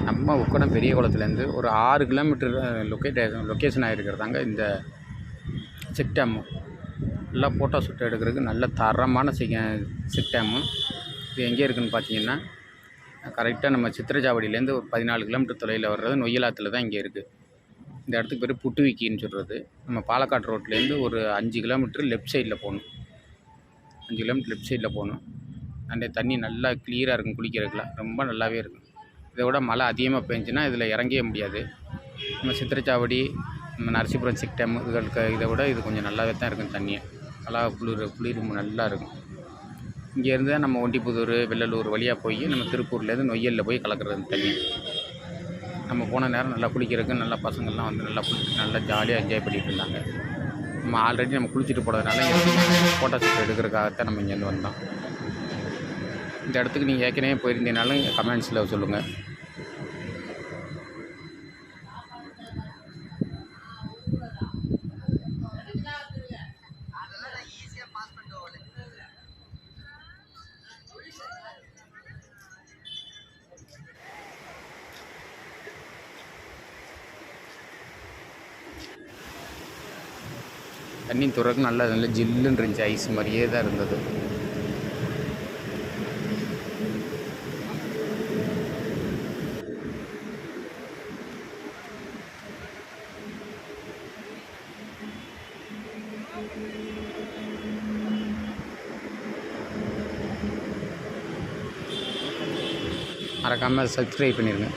நம்ம உக்கடம் பெரிய குளத்துலேருந்து ஒரு 6 கிலோமீட்டர் லொக்கேஷன் ஆகிருக்கிறதாங்க இந்த செக் டேமு. நல்லா ஃபோட்டோ ஷூட் எடுக்கிறதுக்கு நல்ல தரமான செக் டேமு. இது எங்கே இருக்குதுன்னு பார்த்தீங்கன்னா, கரெக்டாக நம்ம சித்திரச்சாவடியிலேருந்து ஒரு 14 கிலோமீட்டர் தொலைவில் வர்றது நொய்யலாத்தில் தான் இங்கே இருக்குது. இந்த இடத்துக்கு பேர் புட்டுவிக்கின்னு சொல்கிறது. நம்ம பாலக்காடு ரோட்லேருந்து ஒரு 5 கிலோமீட்டர் லெஃப்ட் சைடில் போகணும். 5 கிலோமீட்டர் லெஃப்ட் சைடில் போகணும். அந்த தண்ணி நல்லா கிளியராக இருக்கும், குளிக்கிறதுக்குலாம் ரொம்ப நல்லாவே இருக்கும். இதை விட மழை அதிகமாக பெஞ்சுன்னா இதில் இறங்கவே முடியாது. நம்ம சித்திரச்சாவடி, நம்ம நரசிபுரம் செக் டேம் இதுகளுக்கு இதை விட இது கொஞ்சம் நல்லாவே தான் இருக்கும். தண்ணியை நல்லா குளிர் நல்லா இருக்கும். இங்கேருந்து நம்ம ஒண்டிப்புதூர், வெள்ளலூர் வழியாக போய் நம்ம திருப்பூர்லேருந்து நொய்யலில் போய் கலக்கிறது தண்ணி. நம்ம போன நேரம் நல்லா குளிக்கிறதுக்கு நல்லா பசங்கள்லாம் வந்து நல்லா குளிச்சுட்டு நல்லா ஜாலியாக என்ஜாய் பண்ணிகிட்டு இருந்தாங்க. நம்ம ஆல்ரெடி நம்ம குளிச்சுட்டு போனதுனால ஃபோட்டோ ஷூட் எடுக்கிறதுக்காகத்தான் நம்ம இங்கேருந்து வந்தோம். இந்த இடத்துக்கு நீங்கள் ஏற்கனவே போயிருந்தீங்கனாலும் கமெண்ட்ஸில் சொல்லுங்கள். தண்ணி துறக்கு நல்லா ஜில்லுன்னு இருந்துச்சு, ஐஸ் மாதிரியே தான் இருந்தது. மறக்காமல் சப்ஸ்கிரைப் பண்ணிடுங்க.